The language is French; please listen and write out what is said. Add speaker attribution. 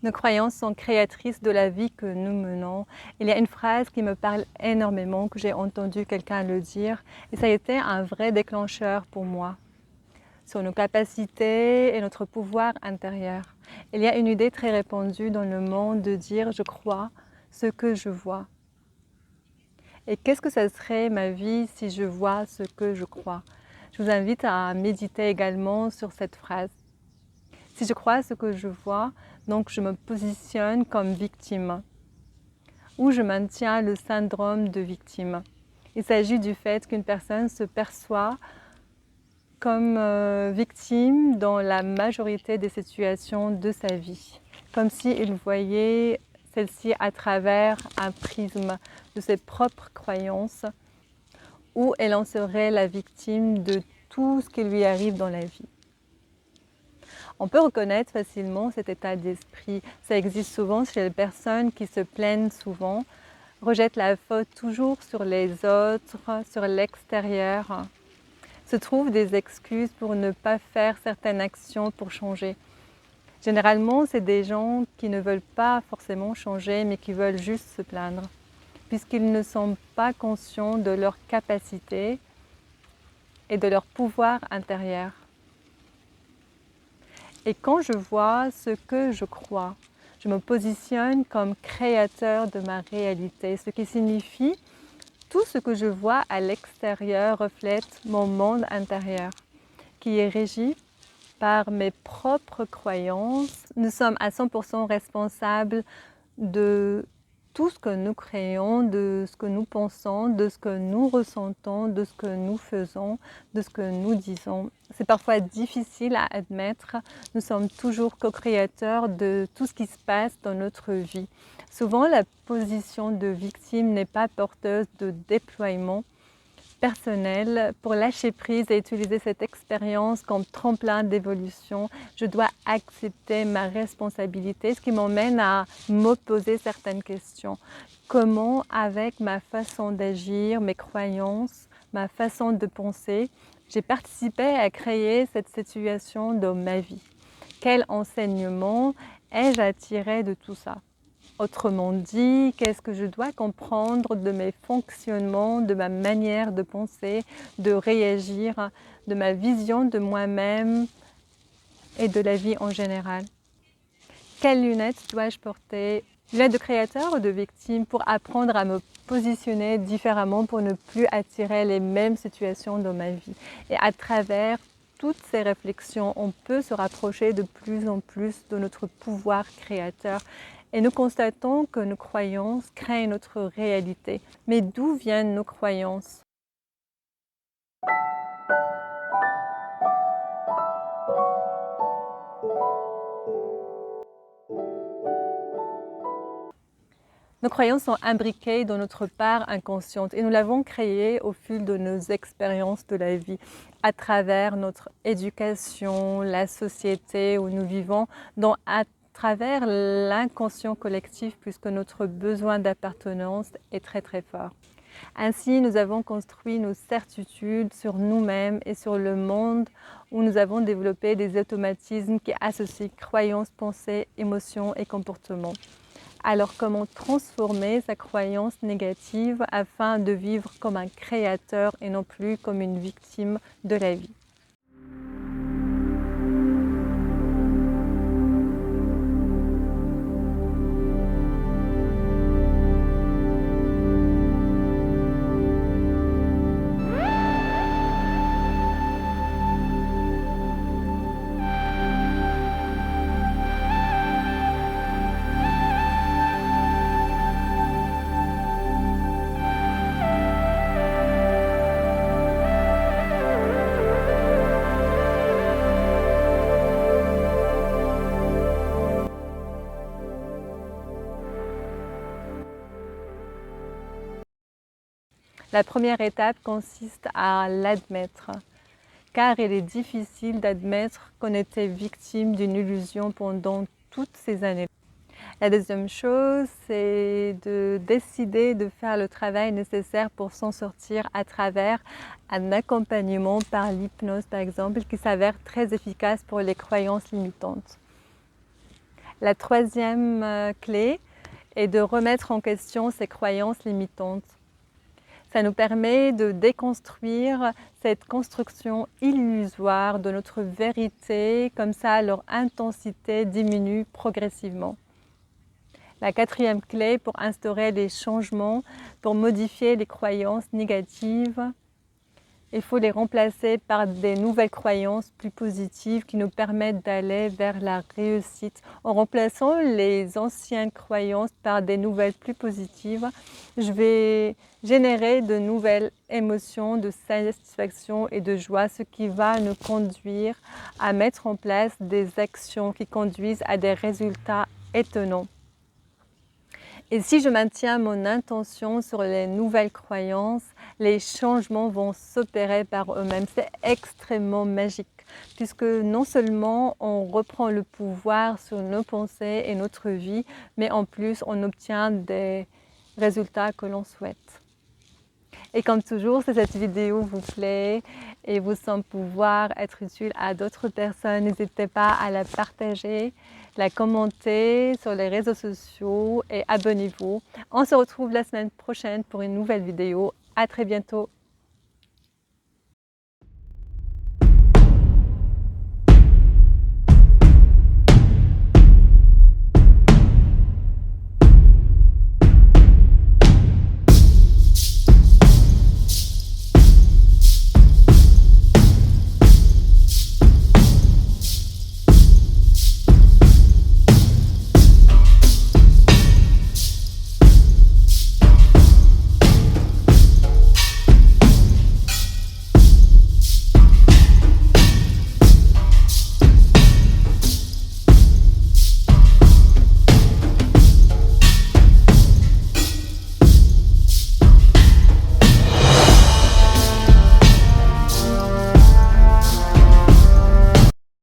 Speaker 1: Nos croyances sont créatrices de la vie que nous menons. Il y a une phrase qui me parle énormément, que j'ai entendu quelqu'un le dire, et ça a été un vrai déclencheur pour moi, sur nos capacités et notre pouvoir intérieur. Il y a une idée très répandue dans le monde de dire « je crois ce que je vois ». Et qu'est-ce que ça serait ma vie si je vois ce que je crois? Je vous invite à méditer également sur cette phrase. Si je crois ce que je vois, donc je me positionne comme victime, ou je maintiens le syndrome de victime. Il s'agit du fait qu'une personne se perçoit comme victime dans la majorité des situations de sa vie, comme s'il voyait celle-ci à travers un prisme de ses propres croyances, où elle en serait la victime de tout ce qui lui arrive dans la vie. On peut reconnaître facilement cet état d'esprit. Ça existe souvent chez les personnes qui se plaignent souvent, rejettent la faute toujours sur les autres, sur l'extérieur, se trouvent des excuses pour ne pas faire certaines actions pour changer. Généralement, c'est des gens qui ne veulent pas forcément changer, mais qui veulent juste se plaindre, puisqu'ils ne sont pas conscients de leur capacité et de leur pouvoir intérieur. Et quand je vois ce que je crois, je me positionne comme créateur de ma réalité, ce qui signifie tout ce que je vois à l'extérieur reflète mon monde intérieur, qui est régi par mes propres croyances. Nous sommes à 100% responsables de tout ce que nous créons, de ce que nous pensons, de ce que nous ressentons, de ce que nous faisons, de ce que nous disons. C'est parfois difficile à admettre. Nous sommes toujours co-créateurs de tout ce qui se passe dans notre vie. Souvent, la position de victime n'est pas porteuse de déploiement personnel. Pour lâcher prise et utiliser cette expérience comme tremplin d'évolution, je dois accepter ma responsabilité, ce qui m'emmène à me poser certaines questions. Comment, avec ma façon d'agir, mes croyances, ma façon de penser, j'ai participé à créer cette situation dans ma vie? Quel enseignement ai-je à tirer de tout ça? Autrement dit, qu'est-ce que je dois comprendre de mes fonctionnements, de ma manière de penser, de réagir, de ma vision de moi-même et de la vie en général? Quelles lunettes dois-je porter? Lunettes de créateur ou de victime, pour apprendre à me positionner différemment, pour ne plus attirer les mêmes situations dans ma vie? Et à travers toutes ces réflexions, on peut se rapprocher de plus en plus de notre pouvoir créateur. Et nous constatons que nos croyances créent notre réalité. Mais d'où viennent nos croyances? Nos croyances sont imbriquées dans notre part inconsciente et nous l'avons créée au fil de nos expériences de la vie, à travers notre éducation, la société où nous vivons, à travers l'inconscient collectif, puisque notre besoin d'appartenance est très très fort. Ainsi, nous avons construit nos certitudes sur nous-mêmes et sur le monde, où nous avons développé des automatismes qui associent croyances, pensées, émotions et comportements. Alors, comment transformer sa croyance négative afin de vivre comme un créateur et non plus comme une victime de la vie? La première étape consiste à l'admettre, car il est difficile d'admettre qu'on était victime d'une illusion pendant toutes ces années. La deuxième chose, c'est de décider de faire le travail nécessaire pour s'en sortir à travers un accompagnement par l'hypnose, par exemple, qui s'avère très efficace pour les croyances limitantes. La troisième clé est de remettre en question ses croyances limitantes. Ça nous permet de déconstruire cette construction illusoire de notre vérité, comme ça leur intensité diminue progressivement. La quatrième clé pour instaurer des changements, pour modifier les croyances négatives, il faut les remplacer par des nouvelles croyances plus positives qui nous permettent d'aller vers la réussite. En remplaçant les anciennes croyances par des nouvelles plus positives, je vais générer de nouvelles émotions de satisfaction et de joie, ce qui va nous conduire à mettre en place des actions qui conduisent à des résultats étonnants. Et si je maintiens mon intention sur les nouvelles croyances, les changements vont s'opérer par eux-mêmes. C'est extrêmement magique, puisque non seulement on reprend le pouvoir sur nos pensées et notre vie, mais en plus on obtient des résultats que l'on souhaite. Et comme toujours, si cette vidéo vous plaît et vous semble pouvoir être utile à d'autres personnes, n'hésitez pas à la partager, la commenter sur les réseaux sociaux et abonnez-vous. On se retrouve la semaine prochaine pour une nouvelle vidéo. À très bientôt.